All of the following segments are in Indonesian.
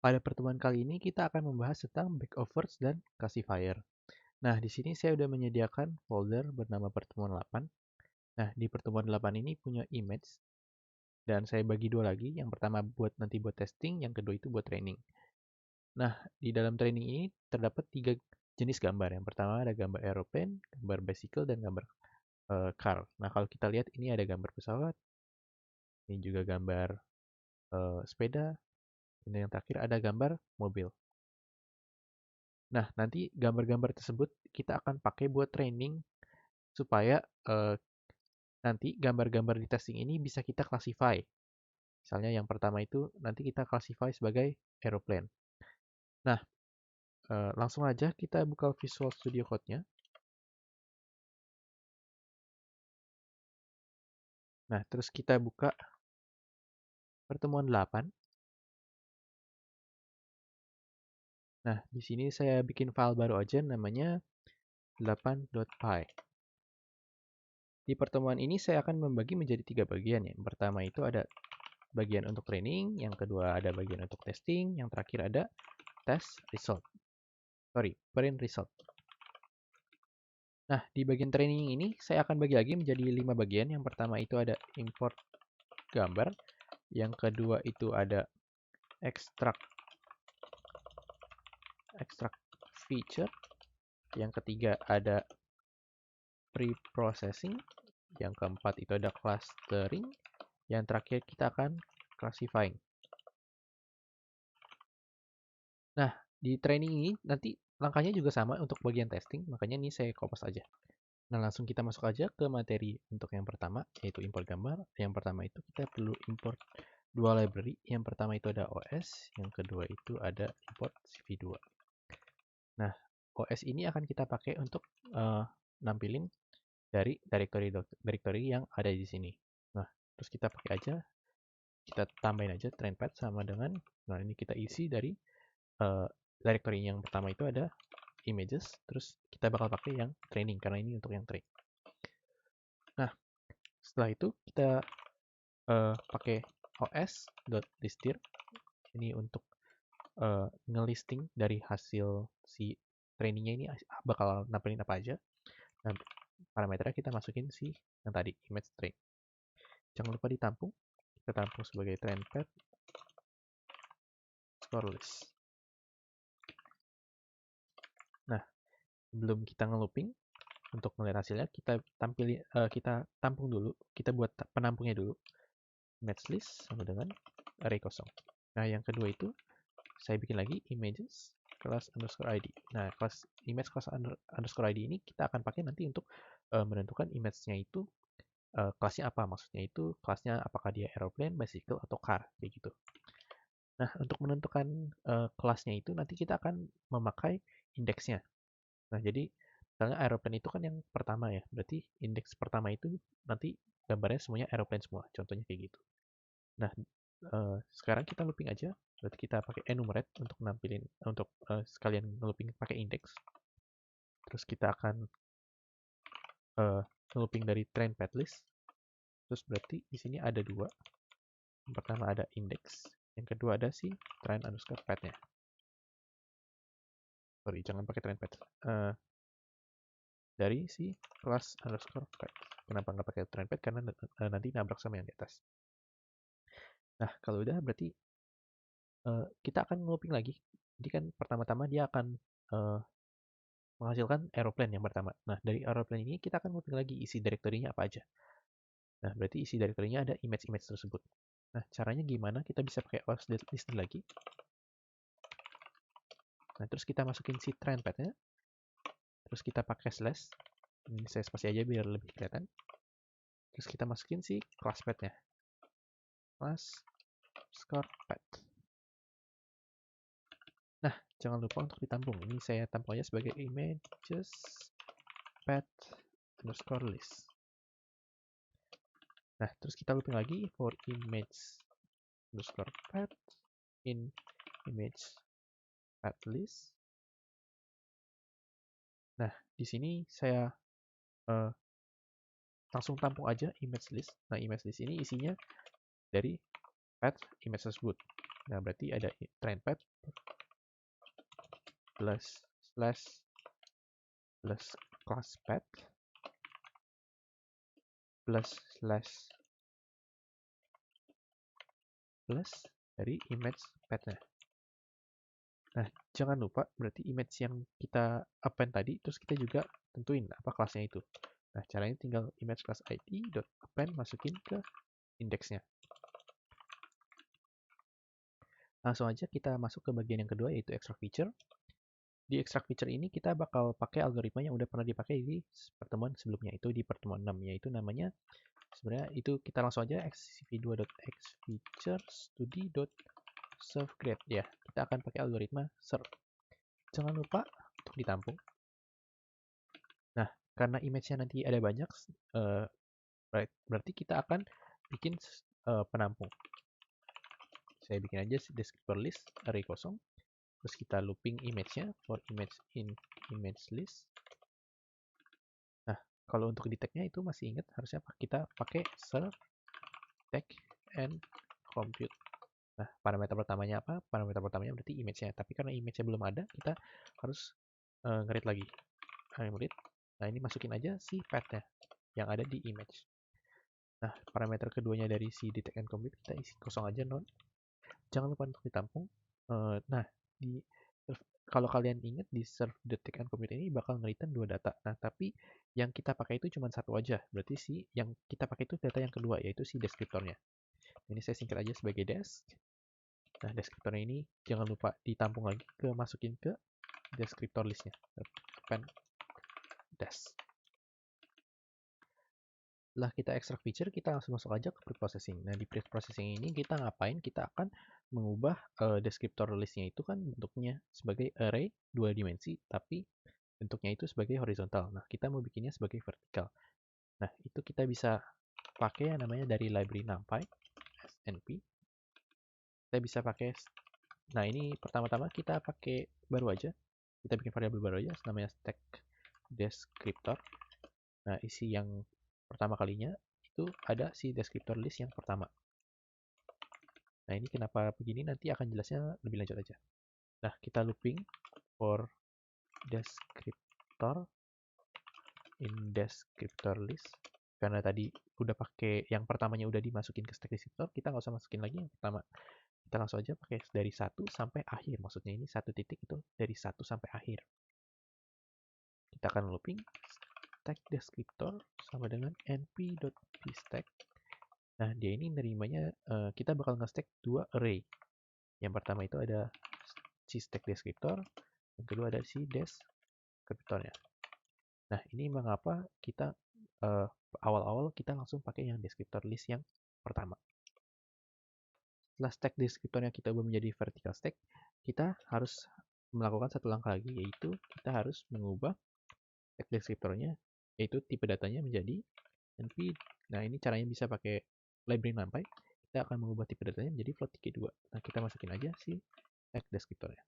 Pada pertemuan kali ini kita akan membahas tentang backoffers dan classifier. Nah, di sini saya sudah menyediakan folder bernama pertemuan 8. Nah, di pertemuan 8 ini punya image dan saya bagi dua lagi. Yang pertama nanti buat testing, yang kedua itu buat training. Nah, di dalam training ini terdapat 3 jenis gambar. Yang pertama ada gambar aeroplane, gambar bicycle, dan gambar car. Nah, kalau kita lihat ini ada gambar pesawat, ini juga gambar sepeda, dan yang terakhir ada gambar mobil. Nah, nanti gambar-gambar tersebut kita akan pakai buat training supaya nanti gambar-gambar di testing ini bisa kita classify. Misalnya yang pertama itu nanti kita classify sebagai aeroplane. Nah, langsung aja kita buka Visual Studio Code-nya. Nah, terus kita buka pertemuan 8. Nah, di sini saya bikin file baru aja namanya 8.py. Di pertemuan ini saya akan membagi menjadi 3 bagian. Yang pertama itu ada bagian untuk training, yang kedua ada bagian untuk testing, yang terakhir ada print result. Nah, di bagian training ini saya akan bagi lagi menjadi 5 bagian. Yang pertama itu ada import gambar, yang kedua itu ada extract feature, yang ketiga ada pre-processing, yang keempat itu ada clustering, yang terakhir kita akan classifying. Nah, di training ini nanti langkahnya juga sama untuk bagian testing, makanya ini saya kopas aja. Nah, langsung kita masuk aja ke materi untuk yang pertama, yaitu import gambar. Yang pertama itu kita perlu import dua library. Yang pertama itu ada OS, yang kedua itu ada import CV2. Nah, OS ini akan kita pakai untuk nampilin dari directory yang ada di sini. Nah, terus kita pakai aja, kita tambahin aja trainpad sama dengan, nah ini kita isi dari directory yang pertama itu ada images, terus kita bakal pakai yang training karena ini untuk yang train. Nah, setelah itu kita pakai os.listdir ini untuk ngelisting dari hasil si trainingnya ini bakal nampilin apa aja. Nah, parameternya kita masukin si yang tadi image train. Jangan lupa ditampung. Kita tampung sebagai trainpad score list. Nah, sebelum kita ngelooping, untuk melihat hasilnya kita tampung dulu, kita buat penampungnya dulu. Image list sama dengan array kosong. Nah, yang kedua itu saya bikin lagi images class underscore id. Nah, image class underscore id ini kita akan pakai nanti untuk menentukan image-nya itu kelasnya apa. Maksudnya itu kelasnya apakah dia aeroplane, bicycle, atau car, kayak gitu. Nah, untuk menentukan kelasnya itu nanti kita akan memakai indeksnya. Nah, jadi misalnya aeroplane itu kan yang pertama ya, berarti indeks pertama itu nanti gambarnya semuanya aeroplane semua, contohnya kayak gitu. Nah, sekarang kita looping aja, berarti kita pakai enumerate untuk nampilin, untuk sekalian looping pakai indeks. Terus kita akan looping dari trainpad list. Terus berarti di sini ada dua. Yang pertama ada indeks, yang kedua ada si train underscore pad-nya. Sorry, jangan pakai trainpad. Dari si class underscore pad. Kenapa nggak pakai trainpad? Karena nanti nabrak sama yang di atas. Nah, kalau udah berarti kita akan looping lagi. Jadi kan pertama-tama dia akan menghasilkan aeroplane yang pertama. Nah, dari aeroplane ini kita akan looping lagi isi directory-nya apa aja. Nah, berarti isi directory-nya ada image-image tersebut. Nah, caranya gimana? Kita bisa pakai os.list lagi. Nah, terus kita masukin si trainpad-nya. Terus kita pakai slash. Ini saya spasi aja biar lebih kelihatan. Terus kita masukin si class pad-nya. Class score pad. Nah, jangan lupa untuk ditampung. Ini saya tampung aja sebagai images pad underscore list. Nah, terus kita looping lagi for image underscore pad in image pad list. Nah, di sini saya langsung tampung aja image list. Nah, image list ini isinya dari pad image tersebut. Nah, berarti ada train path plus slash plus class path plus slash plus dari image path-nya. Nah, jangan lupa berarti image yang kita append tadi, terus kita juga tentuin apa kelasnya itu. Nah, caranya tinggal image class id.append masukin ke indeksnya. Langsung aja kita masuk ke bagian yang kedua, yaitu extract feature. Di extract feature ini kita bakal pakai algoritma yang udah pernah dipakai di pertemuan sebelumnya, itu di pertemuan 6, yaitu namanya, sebenarnya itu kita langsung aja xcv2.xfeature_studi.serveGrade ya. Kita akan pakai algoritma serve. Jangan lupa untuk ditampung. Nah, karena image-nya nanti ada banyak, berarti kita akan bikin penampung. Saya bikin aja descriptor list array kosong. Terus kita looping image-nya for image in image list. Nah, kalau untuk di tag-nya itu masih ingat harusnya kita pakai serve tag and compute. Nah, parameter pertamanya apa? Parameter pertamanya berarti image-nya. Tapi karena image-nya belum ada, kita harus nge-read lagi. Read. Nah, ini masukin aja si path-nya yang ada di image. Nah, parameter keduanya dari si detect and compute kita isi kosong aja, non. Jangan lupa untuk ditampung. Nah, kalau kalian ingat di serve detect and compute ini bakal nge-return 2 data. Nah, tapi yang kita pakai itu cuma satu aja. Berarti yang kita pakai itu data yang kedua, yaitu si deskriptornya. Ini saya singkat aja sebagai desk. Nah, deskriptornya ini jangan lupa ditampung lagi masukin ke deskriptor listnya. Append desk. Setelah kita extract feature, kita langsung masuk aja ke preprocessing. Nah, di preprocessing ini kita ngapain? Kita akan mengubah deskriptor listnya itu kan bentuknya sebagai array 2 dimensi, tapi bentuknya itu sebagai horizontal. Nah, kita mau bikinnya sebagai vertikal. Nah, itu kita bisa pakai yang namanya dari library NumPy, snp. Kita bisa pakai, nah ini pertama-tama kita pakai baru aja. Kita bikin variabel baru aja, namanya stack descriptor. Nah, isi yang pertama kalinya itu ada si deskriptor list yang pertama. Nah, ini kenapa begini nanti akan jelasnya lebih lanjut aja. Nah, kita looping for descriptor in descriptor list. Karena tadi udah pakai yang pertamanya udah dimasukin ke stack descriptor, kita nggak usah masukin lagi yang pertama. Kita langsung aja pakai dari 1 sampai akhir. Maksudnya ini satu titik itu dari 1 sampai akhir. Kita akan looping stack descriptor sama dengan np.pstack. Nah, dia ini nerimanya kita bakal nge-stack 2 array. Yang pertama itu ada si stack descriptor, yang kedua ada si descriptornya. Nah, ini mengapa kita awal-awal kita langsung pakai yang descriptor list yang pertama. Setelah stack descriptornya kita ubah menjadi vertical stack, kita harus melakukan satu langkah lagi, yaitu kita harus mengubah stack descriptornya, yaitu tipe datanya menjadi np. Nah, ini caranya bisa pakai library NumPy. Kita akan mengubah tipe datanya menjadi float 32. Nah, kita masukin aja si stack descriptornya.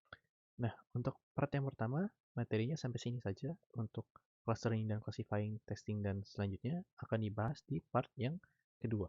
Nah, untuk part yang pertama, materinya sampai sini saja. Untuk clustering dan classifying, testing, dan selanjutnya akan dibahas di part yang kedua.